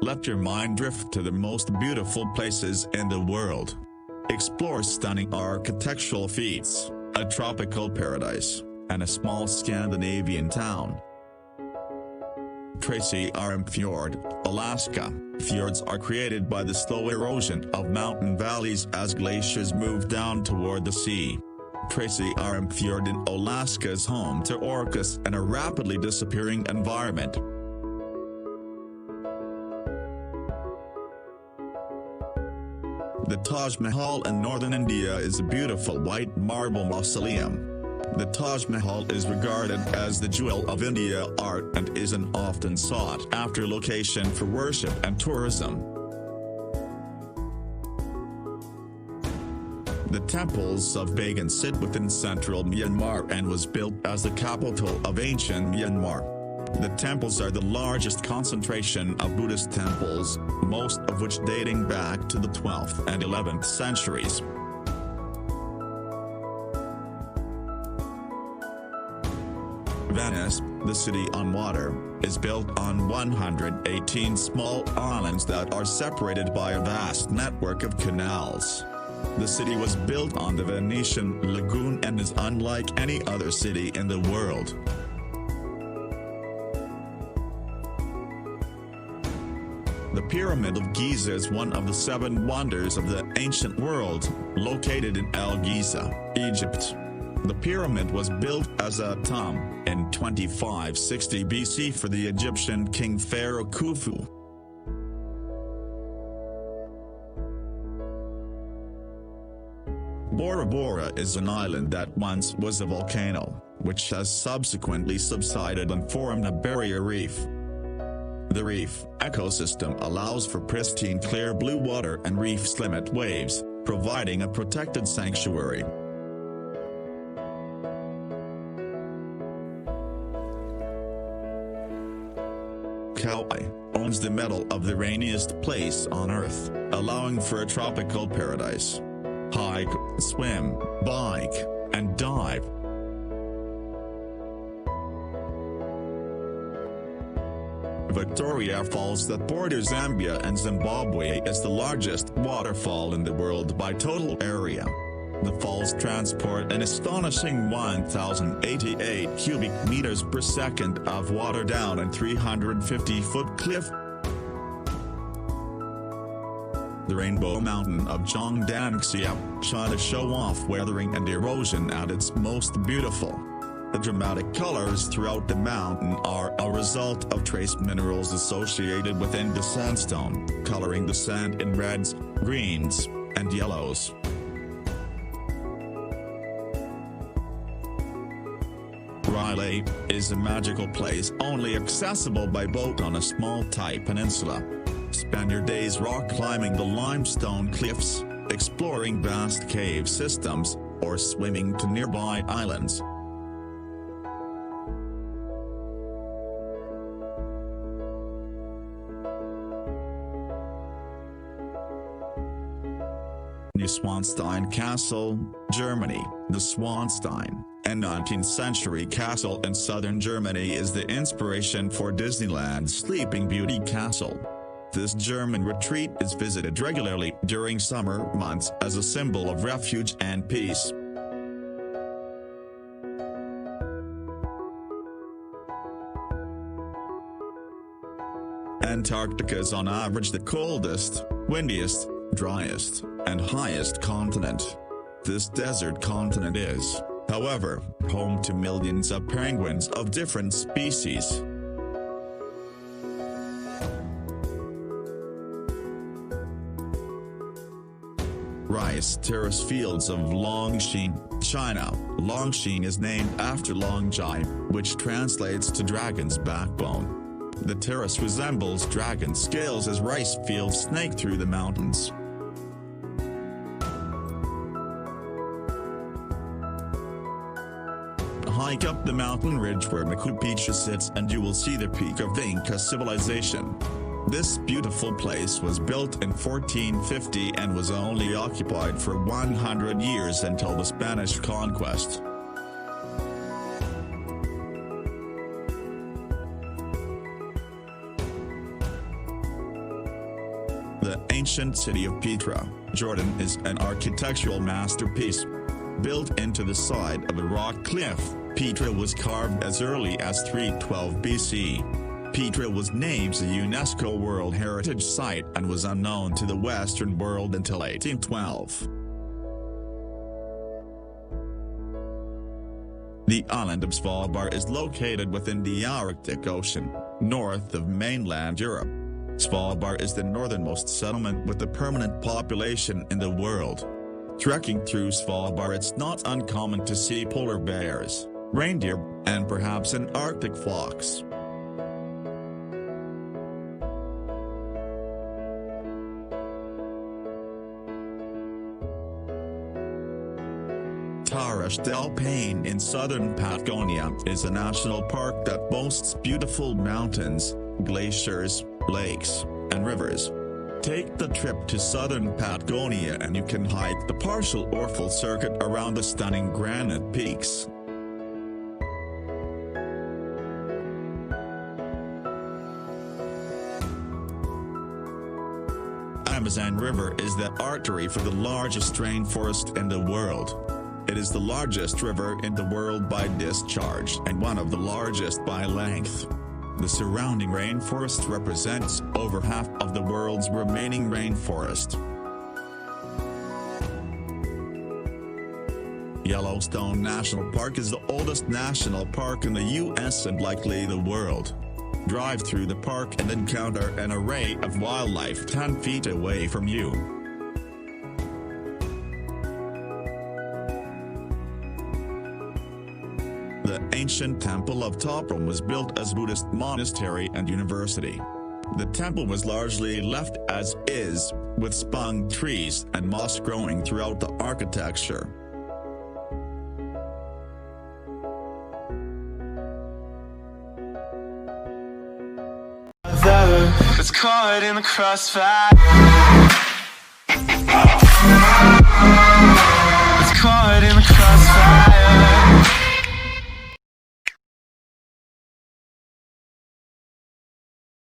Let your mind drift to the most beautiful places in the world. Explore stunning architectural feats, a tropical paradise, and a small Scandinavian town. Tracy Arm Fjord, Alaska. Fjords are created by the slow erosion of mountain valleys as glaciers move down toward the sea. Tracy Arm Fjord in Alaska is home to orcas and a rapidly disappearing environment. The Taj Mahal in northern India is a beautiful white marble mausoleum. The Taj Mahal is regarded as the jewel of India art and is an often sought-after location for worship and tourism. The temples of Bagan sit within central Myanmar and was built as the capital of ancient Myanmar. The temples are the largest concentration of Buddhist temples, most of which dating back to the 12th and 11th centuries. Venice, the city on water, is built on 118 small islands that are separated by a vast network of canals. The city was built on the Venetian lagoon and is unlike any other city in the world. The Pyramid of Giza is one of the 7 wonders of the ancient world, located in El Giza, Egypt. The pyramid was built as a tomb in 2560 BC for the Egyptian king Pharaoh Khufu. Bora Bora is an island that once was a volcano, which has subsequently subsided and formed a barrier reef. The reef ecosystem allows for pristine clear blue water and reef's limit waves, providing a protected sanctuary. Kauai owns the medal of the rainiest place on Earth, allowing for a tropical paradise. Hike, swim, bike, and dive. Victoria Falls that borders Zambia and Zimbabwe is the largest waterfall in the world by total area. The falls transport an astonishing 1,088 cubic meters per second of water down a 350-foot cliff. The Rainbow Mountain of Zhongdangxia, China show off weathering and erosion at its most beautiful. The dramatic colors throughout the mountain are a result of trace minerals associated within the sandstone, coloring the sand in reds, greens, and yellows. Riley is a magical place only accessible by boat on a small tight peninsula. Spend your days rock climbing the limestone cliffs, exploring vast cave systems, or swimming to nearby islands. Neuschwanstein Castle, Germany. The Schwanstein, a 19th century castle in southern Germany, is the inspiration for Disneyland's Sleeping Beauty Castle. This German retreat is visited regularly during summer months as a symbol of refuge and peace. Antarctica is on average the coldest, windiest, driest, and highest continent. This desert continent is, however, home to millions of penguins of different species. Rice terrace fields of Longshan, China. Longshan is named after Longjai, which translates to dragon's backbone. The terrace resembles dragon scales as rice fields snake through the mountains. Hike up the mountain ridge where Machu Picchu sits and you will see the peak of the Inca civilization. This beautiful place was built in 1450 and was only occupied for 100 years until the Spanish conquest. The ancient city of Petra, Jordan is an architectural masterpiece. Built into the side of a rock cliff, Petra was carved as early as 312 BC. Petra was named a UNESCO World Heritage Site and was unknown to the Western world until 1812. The island of Svalbard is located within the Arctic Ocean, north of mainland Europe. Svalbard is the northernmost settlement with a permanent population in the world. Trekking through Svalbard, it's not uncommon to see polar bears, reindeer, and perhaps an Arctic fox. Torres del Paine in southern Patagonia is a national park that boasts beautiful mountains, glaciers, lakes, and rivers. Take the trip to southern Patagonia and you can hike the partial or full circuit around the stunning granite peaks. Amazon River is the artery for the largest rainforest in the world. It is the largest river in the world by discharge and one of the largest by length. The surrounding rainforest represents over half of the world's remaining rainforest. Yellowstone National Park is the oldest national park in the U.S. and likely the world. Drive through the park and encounter an array of wildlife 10 feet away from you. The ancient Temple of Toprom was built as a Buddhist monastery and university. The temple was largely left as is, with spung trees and moss growing throughout the architecture. It's caught in the crossfire.